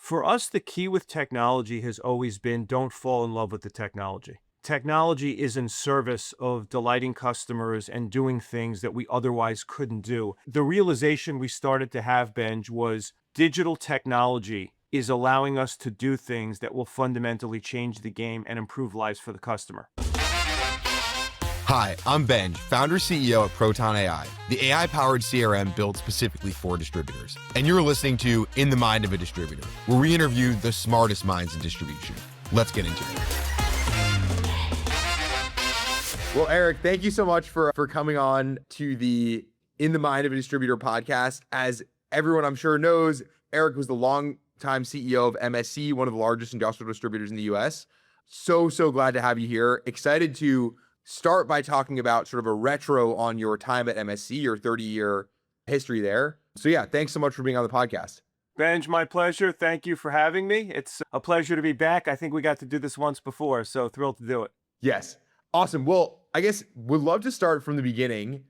For us, the key with technology has always been don't fall in love with the technology. Technology is in service of delighting customers and doing things that we otherwise couldn't do. The realization we started to have, Benj, was digital technology is allowing us to do things that will fundamentally change the game and improve lives for the customer. Hi, I'm Benj, founder CEO at Proton AI, the AI-powered CRM built specifically for distributors. And you're listening to In the Mind of a Distributor, where we interview the smartest minds in distribution. Let's get into it. Well, Erik, thank you so much for coming on to the In the Mind of a Distributor podcast. As everyone I'm sure knows, Erik was the longtime CEO of MSC, one of the largest industrial distributors in the US. So glad to have you here. Excited to start by talking about sort of a retro on your time at MSC, your 30-year history there. So yeah, thanks so much for being on the podcast. Benj, my pleasure. Thank you for having me. It's a pleasure to be back. I think we got to do this once before, so thrilled to do it. Yes. Awesome. Well, I guess would love to start from the beginning.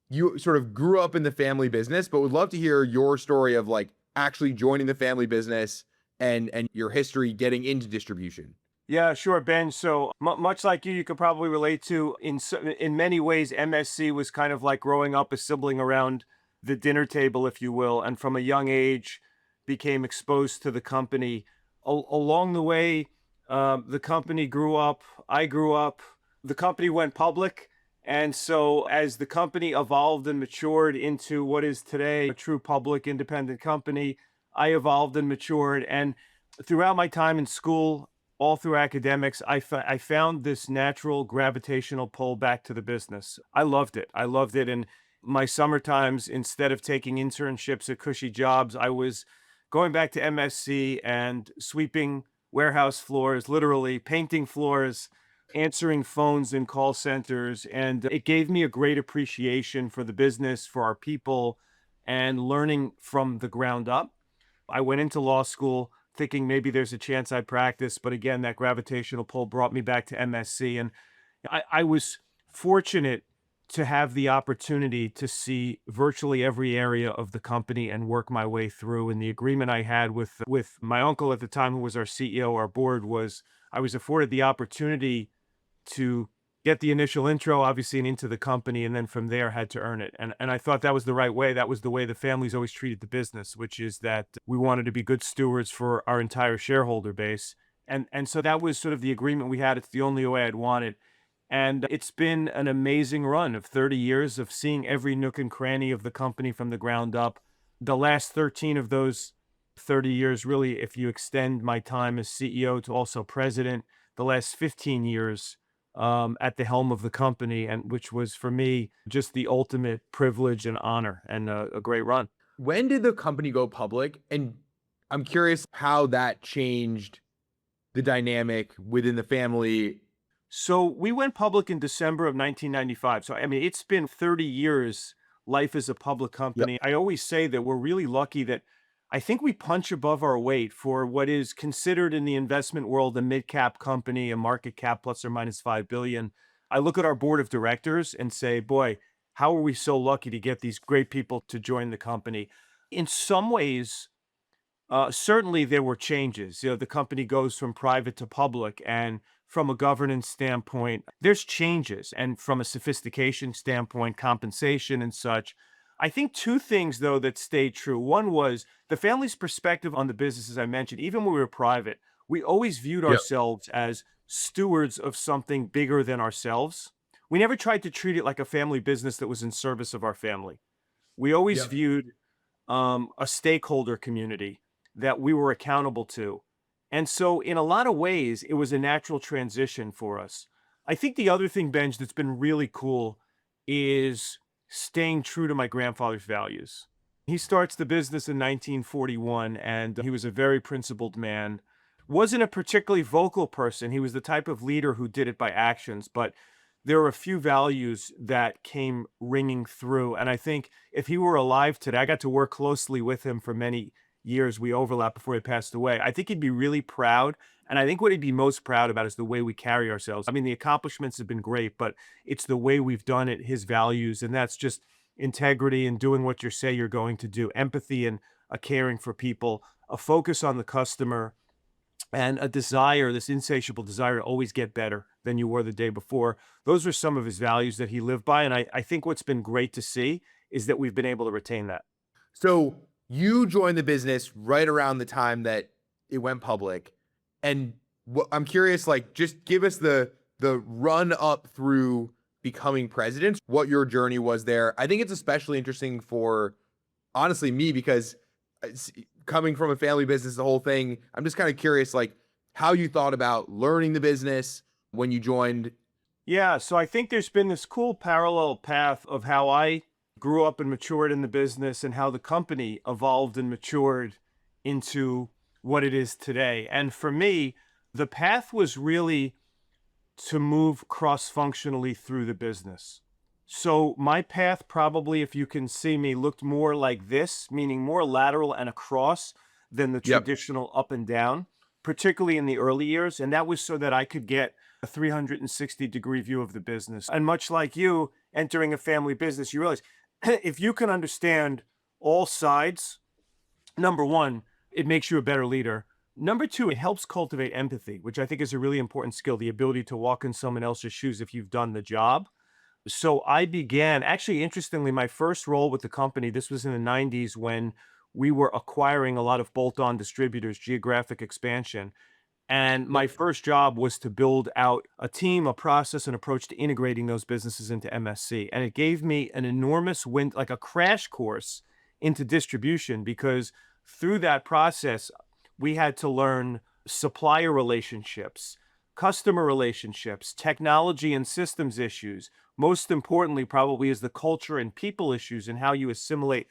You sort of grew up in the family business, but would love to hear your story of like actually joining the family business and your history getting into distribution. Yeah, sure, Ben. So much like you could probably relate to in many ways, MSC was kind of like growing up a sibling around the dinner table, if you will, and from a young age became exposed to the company. Along the way, the company grew up, I grew up, the company went public. And so as the company evolved and matured into what is today a true public independent company, I evolved and matured. And throughout my time in school, all through academics, I found this natural gravitational pull back to the business. I loved it. And my summer times, instead of taking internships at cushy jobs, I was going back to MSC and sweeping warehouse floors, literally painting floors, answering phones in call centers. And it gave me a great appreciation for the business, for our people, and learning from the ground up. I went into law school thinking maybe there's a chance I'd practice. But again, that gravitational pull brought me back to MSC. And I was fortunate to have the opportunity to see virtually every area of the company and work my way through. And the agreement I had with my uncle at the time, who was our CEO, our board, was I was afforded the opportunity to get the initial intro, obviously, and into the company, and then from there had to earn it. And I thought that was the right way. That was the way the family's always treated the business, which is that we wanted to be good stewards for our entire shareholder base. And so that was sort of the agreement we had. It's the only way I'd wanted. And it's been an amazing run of 30 years of seeing every nook and cranny of the company from the ground up. The last 13 of those 30 years, really, if you extend my time as CEO to also president, the last 15 years at the helm of the company, and which was for me just the ultimate privilege and honor and a great run. When did the company go public? And I'm curious how that changed the dynamic within the family. So we went public in December of 1995. So, I mean, it's been 30 years, life as a public company. Yep. I always say that we're really lucky that I think we punch above our weight for what is considered in the investment world a mid-cap company, a market cap plus or minus 5 billion. I look at our board of directors and say, boy, how are we so lucky to get these great people to join the company? In some ways, certainly there were changes. You know, the company goes from private to public, and from a governance standpoint, there's changes. And from a sophistication standpoint, compensation and such. I think two things, though, that stayed true. One was the family's perspective on the business, as I mentioned. Even when we were private, we always viewed Yep. ourselves as stewards of something bigger than ourselves. We never tried to treat it like a family business that was in service of our family. We always Yep. viewed a stakeholder community that we were accountable to. And so in a lot of ways, it was a natural transition for us. I think the other thing, Benj, that's been really cool is staying true to my grandfather's values. He starts the business in 1941, and he was a very principled man. Wasn't a particularly vocal person. He was the type of leader who did it by actions, but there are a few values that came ringing through. And I think if he were alive today, I got to work closely with him for many years. We overlapped before he passed away. I think he'd be really proud. And I think what he'd be most proud about is the way we carry ourselves. I mean, the accomplishments have been great, but it's the way we've done it, his values, and that's just integrity and doing what you say you're going to do, empathy and a caring for people, a focus on the customer, and a desire, this insatiable desire to always get better than you were the day before. Those were some of his values that he lived by. And I think what's been great to see is that we've been able to retain that. So you joined the business right around the time that it went public. And I'm curious, like, just give us the run up through becoming president, what your journey was there. I think it's especially interesting for, honestly, me, because coming from a family business, the whole thing, I'm just kind of curious, like, how you thought about learning the business when you joined. Yeah, so I think there's been this cool parallel path of how I grew up and matured in the business and how the company evolved and matured into what it is today. And for me, the path was really to move cross-functionally through the business. So my path probably, if you can see me, looked more like this, meaning more lateral and across than the Yep. traditional up and down, particularly in the early years. And that was so that I could get a 360-degree view of the business. And much like you, entering a family business, you realize if you can understand all sides, number one, it makes you a better leader. Number two, it helps cultivate empathy, which I think is a really important skill, the ability to walk in someone else's shoes if you've done the job. So I began, actually, interestingly, my first role with the company, this was in the 90s when we were acquiring a lot of bolt-on distributors, geographic expansion. And my Yep. first job was to build out a team, a process, an approach to integrating those businesses into MSC. And it gave me an enormous win, like a crash course into distribution, because through that process, we had to learn supplier relationships, customer relationships, technology and systems issues. Most importantly, probably is the culture and people issues and how you assimilate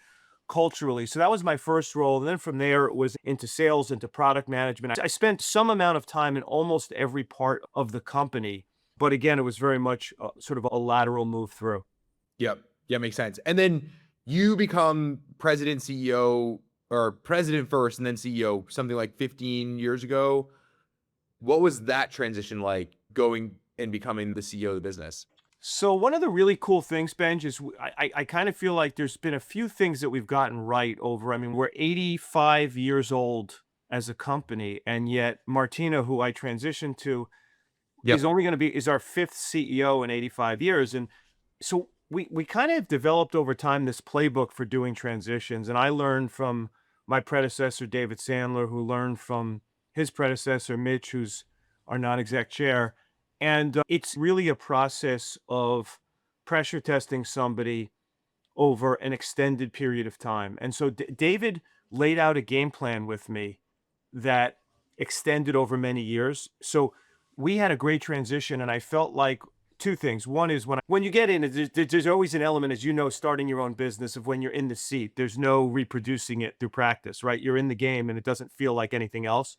culturally. So that was my first role. And then from there, it was into sales, into product management. I spent some amount of time in almost every part of the company. But again, it was very much sort of a lateral move through. Yep. Yeah, makes sense. And then you become president, CEO, or president first and then CEO something like 15 years ago. What was that transition like, going and becoming the CEO of the business? So one of the really cool things, Benj, is I kind of feel like there's been a few things that we've gotten right over. I mean, we're 85 years old as a company, and yet Martina, who I transitioned to, is Yep. only going to be is our fifth CEO in 85 years. And so we kind of developed over time this playbook for doing transitions. And I learned from my predecessor, David Sandler, who learned from his predecessor, Mitch, who's our non-exec chair. And it's really a process of pressure testing somebody over an extended period of time. And so David laid out a game plan with me that extended over many years. So we had a great transition, and I felt like two things. One is when you get in, there's always an element, as you know, starting your own business, of when you're in the seat. There's no reproducing it through practice, right? You're in the game, and it doesn't feel like anything else.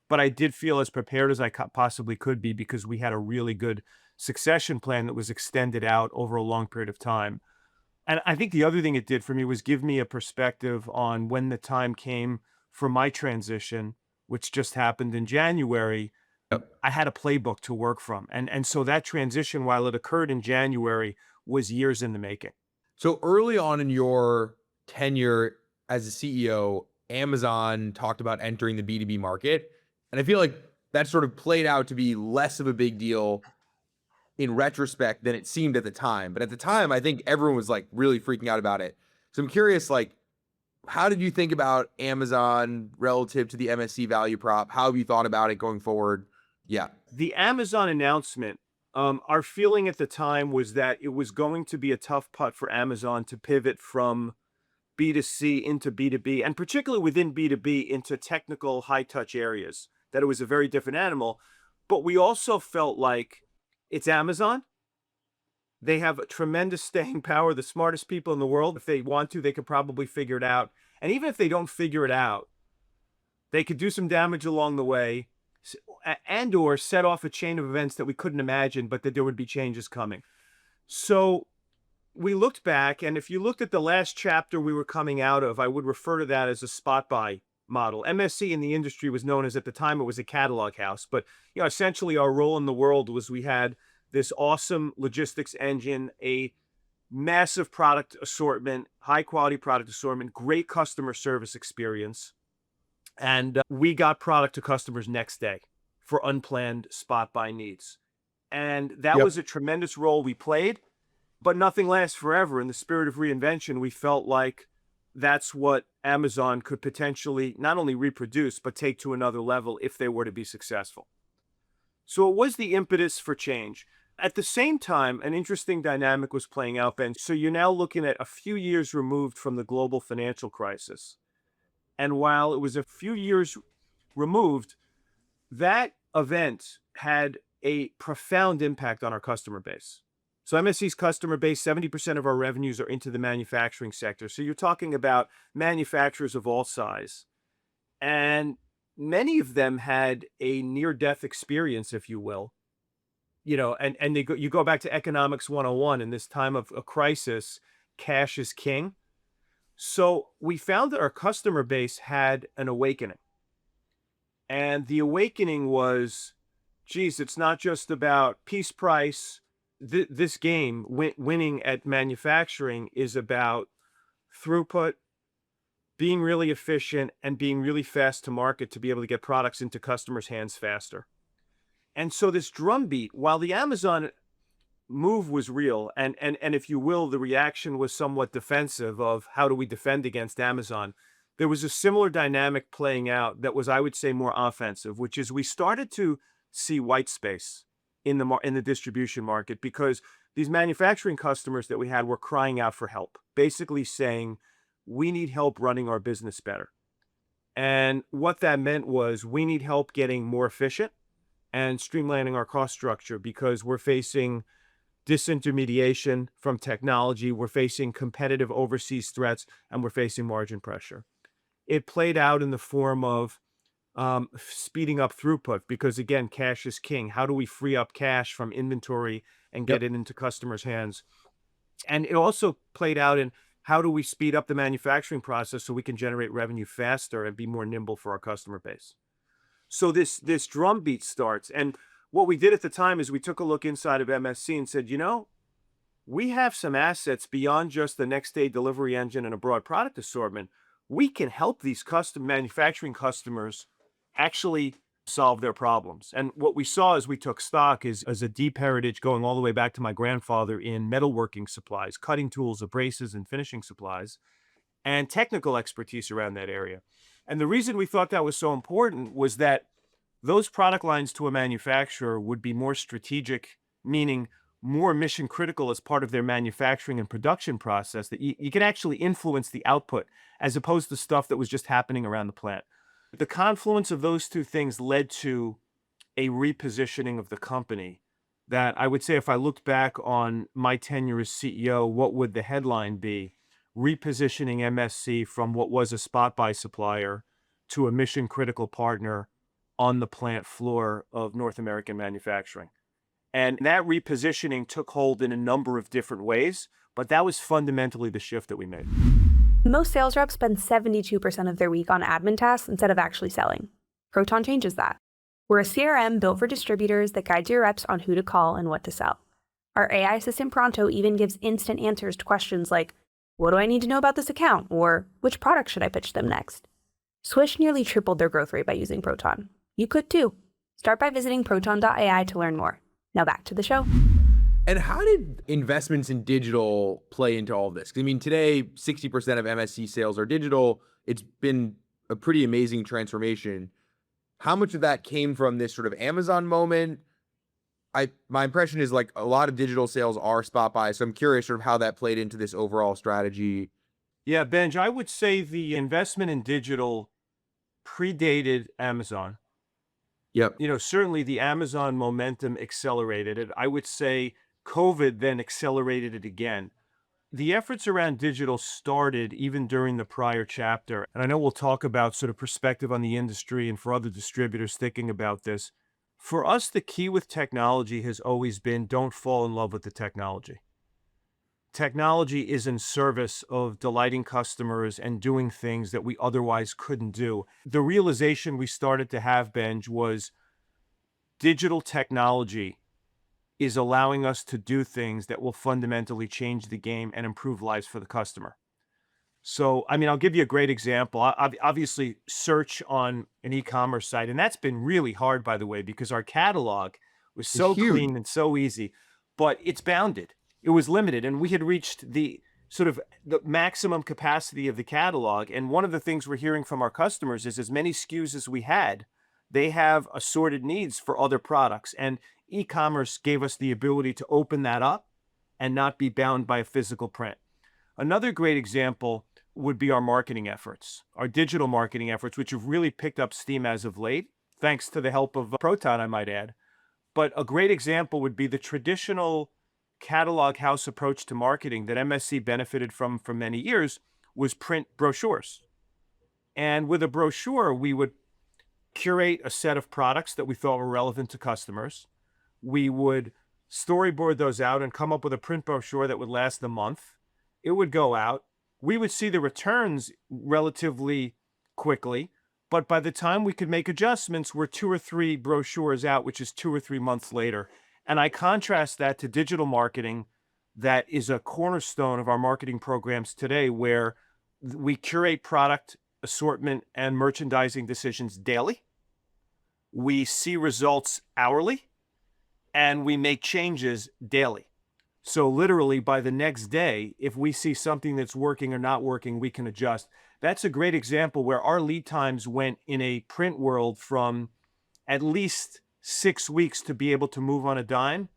But I did feel as prepared as I possibly could be, because we had a really good succession plan that was extended out over a long period of time. And I think the other thing it did for me was give me a perspective on when the time came for my transition, which just happened in January. Yep. I had a playbook to work from. And so that transition, while it occurred in January, was years in the making. So early on in your tenure as a CEO, Amazon talked about entering the B2B market. And I feel like that sort of played out to be less of a big deal in retrospect than it seemed at the time. But at the time, I think everyone was like really freaking out about it. So I'm curious, like, how did you think about Amazon relative to the MSC value prop? How have you thought about it going forward? Yeah. The Amazon announcement, our feeling at the time was that it was going to be a tough putt for Amazon to pivot from B2C into B2B, and particularly within B2B into technical high touch areas, that it was a very different animal. But we also felt like it's Amazon. They have a tremendous staying power, the smartest people in the world. If they want to, they could probably figure it out. And even if they don't figure it out, they could do some damage along the way, and or set off a chain of events that we couldn't imagine, but that there would be changes coming. So we looked back, and if you looked at the last chapter we were coming out of, I would refer to that as a spot buy model. MSC in the industry was known as, at the time, it was a catalog house. But essentially our role in the world was we had this awesome logistics engine, a massive product assortment, high quality product assortment, great customer service experience. And we got product to customers next day for unplanned spot buy needs. And that Yep. was a tremendous role we played, but nothing lasts forever. In the spirit of reinvention, we felt like that's what Amazon could potentially not only reproduce, but take to another level if they were to be successful. So it was the impetus for change. At the same time, an interesting dynamic was playing out, Ben. So you're now looking at a few years removed from the global financial crisis. And while it was a few years removed, that event had a profound impact on our customer base. So MSC's customer base, 70% of our revenues are into the manufacturing sector. So you're talking about manufacturers of all size. And many of them had a near-death experience, if you will. You go back to economics 101 in this time of a crisis, cash is king. So we found that our customer base had an awakening. And the awakening was, geez, it's not just about piece price. This game, winning at manufacturing, is about throughput, being really efficient, and being really fast to market to be able to get products into customers' hands faster. And so this drumbeat, while the Amazon move was real, and if you will, the reaction was somewhat defensive of how do we defend against Amazon, there was a similar dynamic playing out that was, I would say, more offensive, which is we started to see white space in the distribution market because these manufacturing customers that we had were crying out for help, basically saying, we need help running our business better. And what that meant was we need help getting more efficient and streamlining our cost structure because we're facing disintermediation from technology, we're facing competitive overseas threats, and we're facing margin pressure. It played out in the form of speeding up throughput because, again, cash is king. How do we free up cash from inventory and get Yep. it into customers' hands? And it also played out in how do we speed up the manufacturing process so we can generate revenue faster and be more nimble for our customer base. So this drumbeat starts. And what we did at the time is we took a look inside of MSC and said, we have some assets beyond just the next day delivery engine and a broad product assortment. We can help these custom manufacturing customers actually solve their problems. And what we saw as we took stock is as a deep heritage going all the way back to my grandfather in metalworking supplies, cutting tools, abrasives, and finishing supplies, and technical expertise around that area. And the reason we thought that was so important was that those product lines to a manufacturer would be more strategic, meaning more mission critical as part of their manufacturing and production process, that you can actually influence the output as opposed to stuff that was just happening around the plant. The confluence of those two things led to a repositioning of the company that I would say if I looked back on my tenure as CEO, what would the headline be? Repositioning MSC from what was a spot buy supplier to a mission critical partner on the plant floor of North American manufacturing. And that repositioning took hold in a number of different ways, but that was fundamentally the shift that we made. Most sales reps spend 72% of their week on admin tasks instead of actually selling. Proton changes that. We're a CRM built for distributors that guides your reps on who to call and what to sell. Our AI assistant Pronto even gives instant answers to questions like, what do I need to know about this account? Or which product should I pitch them next? Swish nearly tripled their growth rate by using Proton. You could too. Start by visiting proton.ai to learn more. Now back to the show. And how did investments in digital play into all of this? 'Cause, I mean, today, 60% of MSC sales are digital. It's been a pretty amazing transformation. How much of that came from this sort of Amazon moment? My impression is like a lot of digital sales are spot buy. So I'm curious sort of how that played into this overall strategy. Yeah, Benj, I would say the investment in digital predated Amazon. Yep. Certainly the Amazon momentum accelerated it. I would say COVID then accelerated it again. The efforts around digital started even during the prior chapter. And I know we'll talk about sort of perspective on the industry and for other distributors thinking about this. For us, the key with technology has always been don't fall in love with the technology. Technology is in service of delighting customers and doing things that we otherwise couldn't do. The realization we started to have, Benj, was digital technology is allowing us to do things that will fundamentally change the game and improve lives for the customer. So, I mean, I'll give you a great example. Obviously, search on an e-commerce site, and that's been really hard, by the way, because our catalog was It's so huge. clean and so easy, but it's bounded. It was limited, and we had reached the sort of the maximum capacity of the catalog. And one of the things we're hearing from our customers is as many SKUs as we had, they have assorted needs for other products. And e-commerce gave us the ability to open that up and not be bound by a physical print. Another great example would be our marketing efforts, our digital marketing efforts, which have really picked up steam as of late, thanks to the help of Proton, I might add. But a great example would be the traditional catalog house approach to marketing that MSC benefited from for many years was print brochures. And with a brochure, we would curate a set of products that we thought were relevant to customers. We would storyboard those out and come up with a print brochure that would last a month. It would go out. We would see the returns relatively quickly, but by the time we could make adjustments, we're 2 or 3 brochures out, which is 2 or 3 months later. And I contrast that to digital marketing that is a cornerstone of our marketing programs today, where we curate product assortment and merchandising decisions daily. We see results hourly, and we make changes daily. So literally by the next day, if we see something that's working or not working, we can adjust. That's a great example where our lead times went in a print world from at least 6 weeks to be able to move on a dime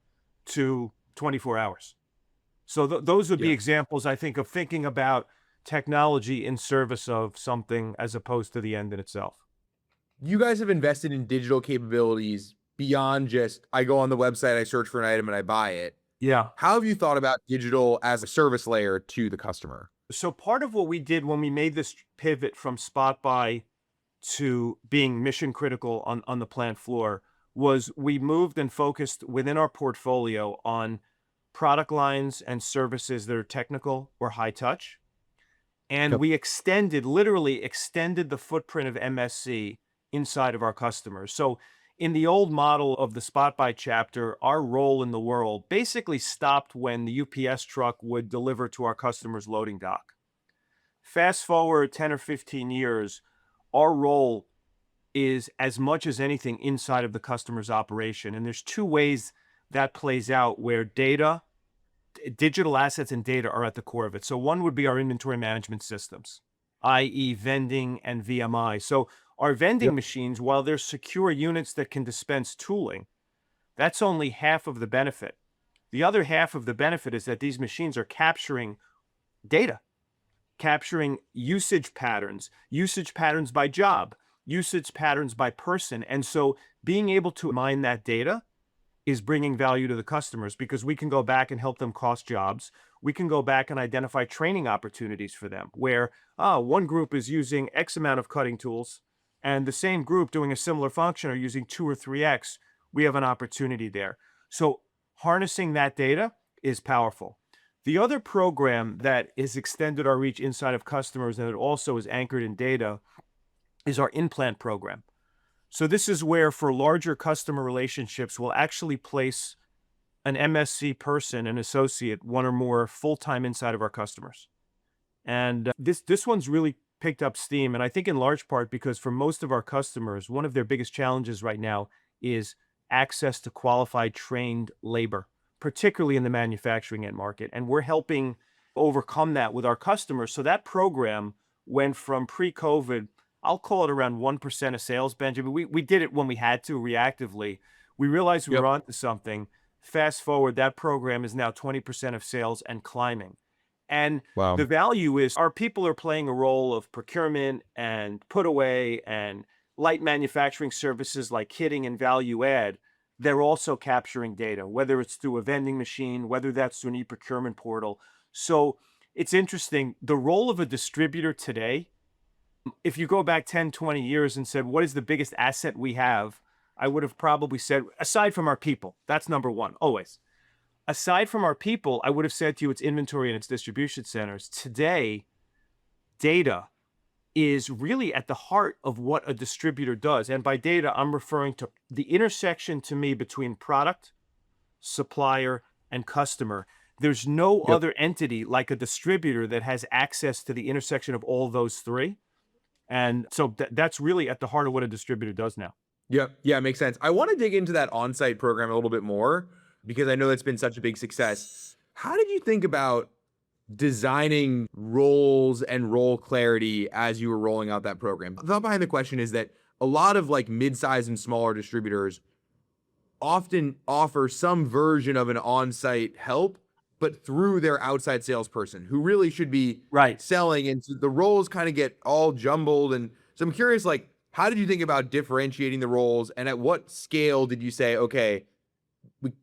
to 24 hours. So those would be Yeah. examples, I think, of thinking about technology in service of something as opposed to the end in itself. You guys have invested in digital capabilities beyond just I go on the website, I search for an item and I buy it. Yeah. How have you thought about digital as a service layer to the customer? So part of what we did when we made this pivot from spot buy to being mission critical on the plant floor was we moved and focused within our portfolio on product lines and services that are technical or high touch. And Yep. we literally extended the footprint of MSC inside of our customers. So in the old model of the spot buy chapter, our role in the world basically stopped when the UPS truck would deliver to our customer's loading dock. Fast forward 10 or 15 years, our role is as much as anything inside of the customer's operation. And there's 2 ways that plays out where digital assets and data are at the core of it. So one would be our inventory management systems, i.e. vending and VMI. So our vending Yep. machines, while they're secure units that can dispense tooling, that's only half of the benefit. The other half of the benefit is that these machines are capturing data, capturing usage patterns by job, usage patterns by person. And so being able to mine that data is bringing value to the customers because we can go back and help them cost jobs. We can go back and identify training opportunities for them where one group is using X amount of cutting tools and the same group doing a similar function are using 2 or 3X. We have an opportunity there. So harnessing that data is powerful. The other program that has extended our reach inside of customers and it also is anchored in data is our implant program. So this is where for larger customer relationships, we'll actually place an MSC person, an associate, one or more full-time inside of our customers. And this one's really picked up steam. And I think in large part because for most of our customers, one of their biggest challenges right now is access to qualified trained labor, particularly in the manufacturing end market. And we're helping overcome that with our customers. So that program went from pre-COVID, I'll call it around 1% of sales, Benjamin. We did it when we had to reactively. We realized we Yep. were onto something. Fast forward, that program is now 20% of sales and climbing. And Wow. the value is our people are playing a role of procurement and put away and light manufacturing services like kitting and value add. They're also capturing data, whether it's through a vending machine, whether that's through an e-procurement portal. So it's interesting. The role of a distributor today, if you go back 10, 20 years and said, what is the biggest asset we have? I would have probably said, aside from our people, that's number one, always. Aside from our people, I would have said to you, it's inventory and its distribution centers. Today, data is really at the heart of what a distributor does. And by data, I'm referring to the intersection to me between product, supplier, and customer. There's no Yep. other entity like a distributor that has access to the intersection of all those three. And so that's really at the heart of what a distributor does now. Yep. Yeah, makes sense. I want to dig into that on-site program a little bit more because I know that's been such a big success. How did you think about designing roles and role clarity as you were rolling out that program? The thought behind the question is that a lot of like mid-size and smaller distributors often offer some version of an on-site help, but through their outside salesperson who really should be Right. selling. And so the roles kind of get all jumbled. And so I'm curious, like, how did you think about differentiating the roles? And at what scale did you say, okay,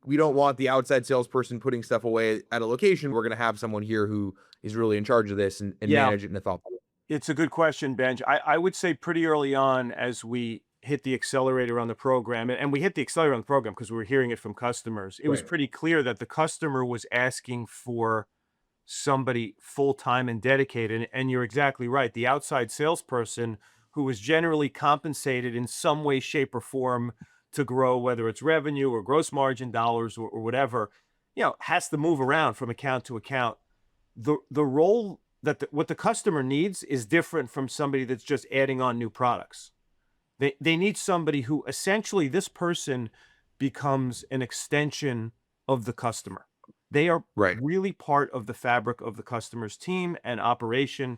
we don't want the outside salesperson putting stuff away at a location. We're going to have someone here who is really in charge of this and Yeah. manage it in a thoughtful way. It's a good question, Benj. I would say pretty early on as we hit the accelerator on the program, and we hit the accelerator on the program because we were hearing it from customers. It was Right. pretty clear that the customer was asking for somebody full-time and dedicated. And you're exactly right. The outside salesperson who was generally compensated in some way, shape, or form to grow, whether it's revenue or gross margin dollars or whatever, has to move around from account to account. The role that what the customer needs is different from somebody that's just adding on new products. They need somebody who essentially this person becomes an extension of the customer. They are Right. really part of the fabric of the customer's team and operation.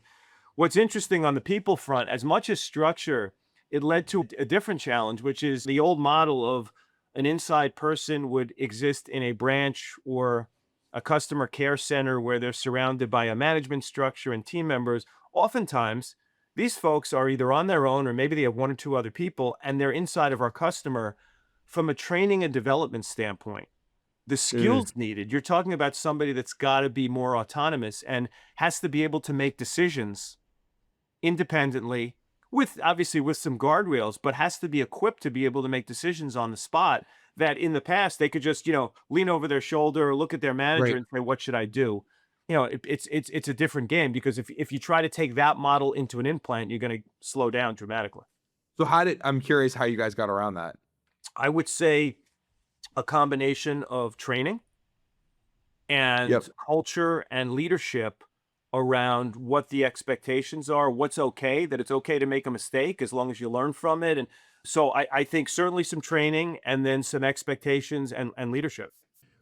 What's interesting on the people front, as much as structure, it led to a different challenge, which is the old model of an inside person would exist in a branch or a customer care center where they're surrounded by a management structure and team members. Oftentimes, these folks are either on their own or maybe they have one or two other people, and they're inside of our customer from a training and development standpoint. The skills needed, you're talking about somebody that's got to be more autonomous and has to be able to make decisions independently with obviously with some guardrails, but has to be equipped to be able to make decisions on the spot that in the past they could just, lean over their shoulder or look at their manager Right. and say, what should I do? It's a different game because if you try to take that model into an implant, you're going to slow down dramatically. So I'm curious how you guys got around that. I would say a combination of training and Yep. culture and leadership around what the expectations are, what's okay, that it's okay to make a mistake as long as you learn from it. And so I think certainly some training and then some expectations and leadership.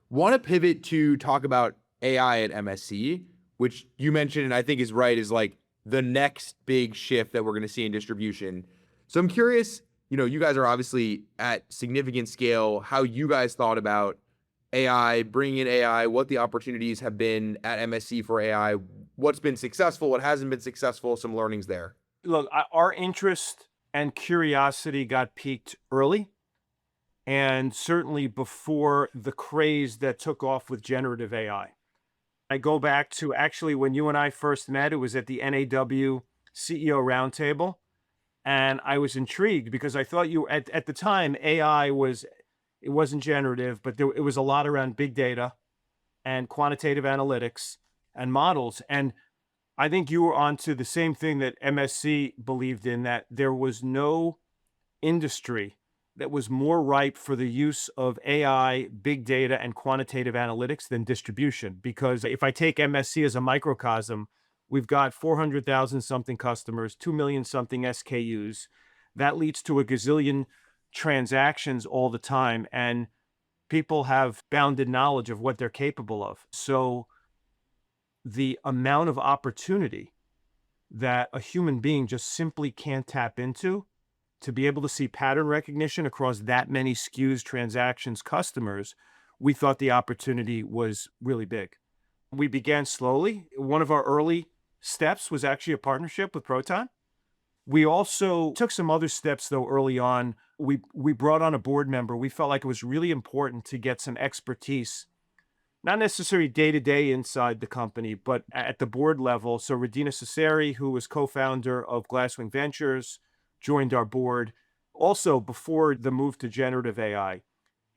Want to pivot to talk about AI at MSC, which you mentioned and I think is right, is like the next big shift that we're going to see in distribution. So I'm curious, you guys are obviously at significant scale, how you guys thought about AI, bringing in AI, what the opportunities have been at MSC for AI, what's been successful, what hasn't been successful, some learnings there. Look, our interest and curiosity got piqued early, and certainly before the craze that took off with generative AI. I go back to actually when you and I first met, it was at the NAW CEO roundtable. And I was intrigued because I thought at the time, AI it wasn't generative, but it was a lot around big data and quantitative analytics and models. And I think you were onto the same thing that MSC believed in, that there was no industry that was more ripe for the use of AI, big data, and quantitative analytics than distribution. Because if I take MSC as a microcosm, we've got 400,000 something customers, 2 million something SKUs. That leads to a gazillion transactions all the time. And people have bounded knowledge of what they're capable of. So the amount of opportunity that a human being just simply can't tap into to be able to see pattern recognition across that many SKUs, transactions, customers, we thought the opportunity was really big. We began slowly. One of our early steps was actually a partnership with Proton. We also took some other steps, though, early on. We brought on a board member. We felt like it was really important to get some expertise, not necessarily day-to-day inside the company, but at the board level. So Radina Cesari, who was co-founder of Glasswing Ventures, joined our board also before the move to generative AI.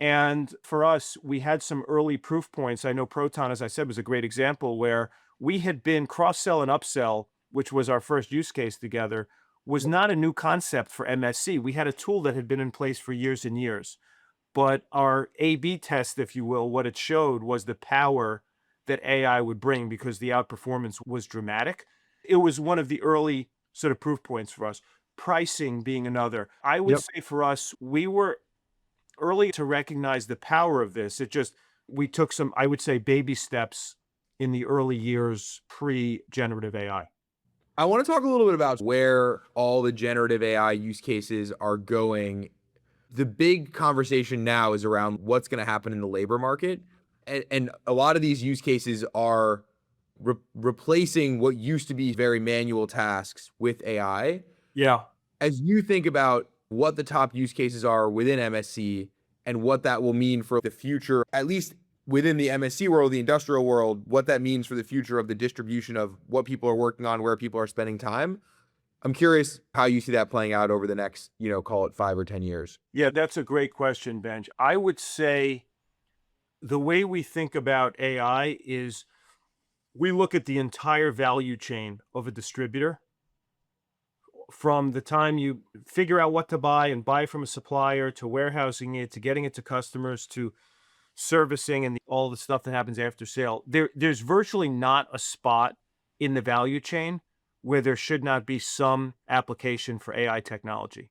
And for us, we had some early proof points. I know Proton, as I said, was a great example where we had been cross-sell and upsell, which was our first use case together, was not a new concept for MSC. We had a tool that had been in place for years and years. But our A/B test, if you will, what it showed was the power that AI would bring because the outperformance was dramatic. It was one of the early sort of proof points for us. Pricing being another. I would Yep. say for us, we were early to recognize the power of this. We took some, I would say, baby steps in the early years pre-generative AI. I want to talk a little bit about where all the generative AI use cases are going. The big conversation now is around what's going to happen in the labor market. And a lot of these use cases are replacing what used to be very manual tasks with AI. Yeah. As you think about what the top use cases are within MSC and what that will mean for the future, at least within the MSC world, the industrial world, what that means for the future of the distribution of what people are working on, where people are spending time. I'm curious how you see that playing out over the next, call it 5 or 10 years. Yeah, that's a great question, Benj. I would say the way we think about AI is we look at the entire value chain of a distributor from the time you figure out what to buy and buy from a supplier to warehousing it to getting it to customers to servicing and all the stuff that happens after sale. There's virtually not a spot in the value chain where there should not be some application for AI technology.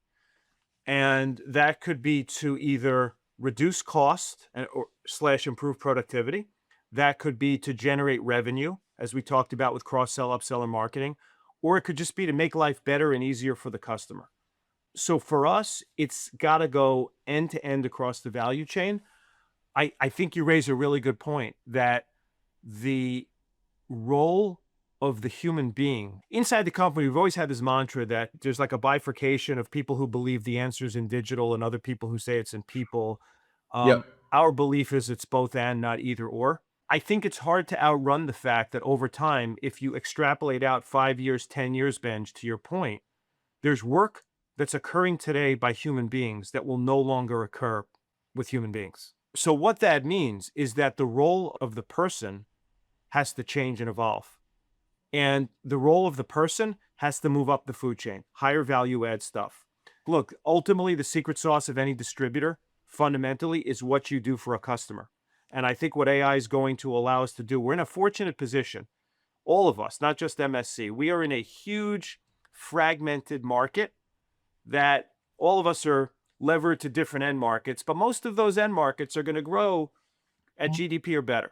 And that could be to either reduce cost or slash improve productivity. That could be to generate revenue, as we talked about with cross-sell, upsell, and marketing, or it could just be to make life better and easier for the customer. So for us, it's got to go end to end across the value chain. I think you raise a really good point that the role of the human being inside the company, we've always had this mantra that there's like a bifurcation of people who believe the answer is in digital and other people who say it's in people. Yep. Our belief is it's both and not either or. I think it's hard to outrun the fact that over time, if you extrapolate out 5 years, 10 years, Benj, to your point, there's work that's occurring today by human beings that will no longer occur with human beings. So what that means is that the role of the person has to change and evolve. And the role of the person has to move up the food chain, higher value add stuff. Look, ultimately, the secret sauce of any distributor fundamentally is what you do for a customer. And I think what AI is going to allow us to do, we're in a fortunate position, all of us, not just MSC. We are in a huge fragmented market that all of us are levered to different end markets, but most of those end markets are going to grow at GDP or better.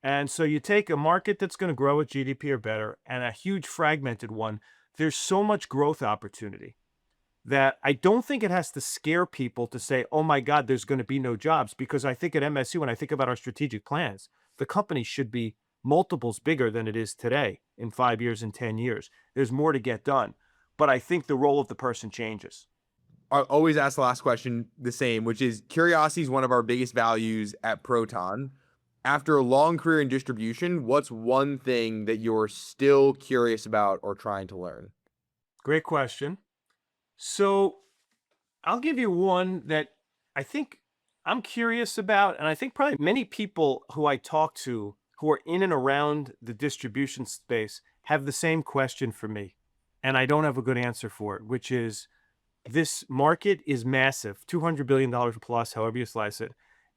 And so you take a market that's going to grow at GDP or better and a huge fragmented one, there's so much growth opportunity that I don't think it has to scare people to say, oh my God, there's going to be no jobs. Because I think at MSC, when I think about our strategic plans, the company should be multiples bigger than it is today in 5 years and 10 years. There's more to get done. But I think the role of the person changes. I always ask the last question the same, which is curiosity is one of our biggest values at Proton. After a long career in distribution, what's one thing that you're still curious about or trying to learn? Great question. So I'll give you one that I think I'm curious about, and I think probably many people who I talk to who are in and around the distribution space have the same question for me, and I don't have a good answer for it, which is this market is massive, $200 billion plus, however you slice it,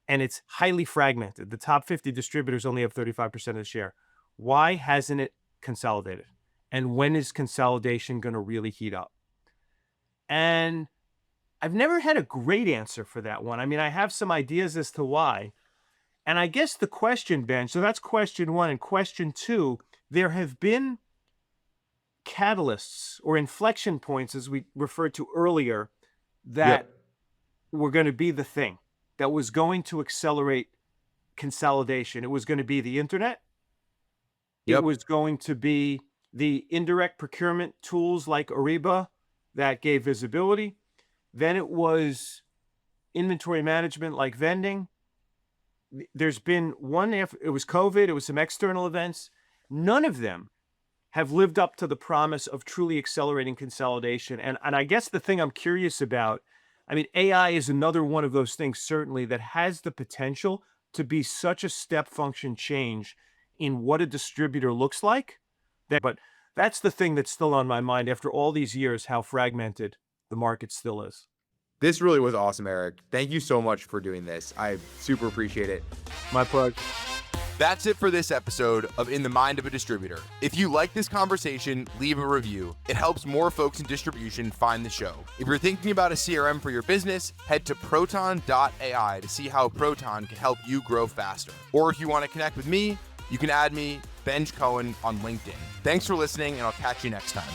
and it's highly fragmented. The top 50 distributors only have 35% of the share. Why hasn't it consolidated? And when is consolidation going to really heat up? And I've never had a great answer for that one. I mean, I have some ideas as to why. And I guess the question, Ben, so that's question one. And question two, there have been catalysts or inflection points, as we referred to earlier, that were going to be the thing that was going to accelerate consolidation. It was going to be the internet. It was going to be the indirect procurement tools like Ariba that gave visibility. Then it was inventory management like vending. There's been one, it was COVID, it was some external events. None of them have lived up to the promise of truly accelerating consolidation. And I guess the thing I'm curious about, I mean, AI is another one of those things, certainly, that has the potential to be such a step function change in what a distributor looks like. But that's the thing that's still on my mind after all these years, how fragmented the market still is. This really was awesome, Erik. Thank you so much for doing this. I super appreciate it. My pleasure. That's it for this episode of In the Mind of a Distributor. If you like this conversation, leave a review. It helps more folks in distribution find the show. If you're thinking about a CRM for your business, head to proton.ai to see how Proton can help you grow faster. Or if you want to connect with me, you can add me, Benj Cohen, on LinkedIn. Thanks for listening, and I'll catch you next time.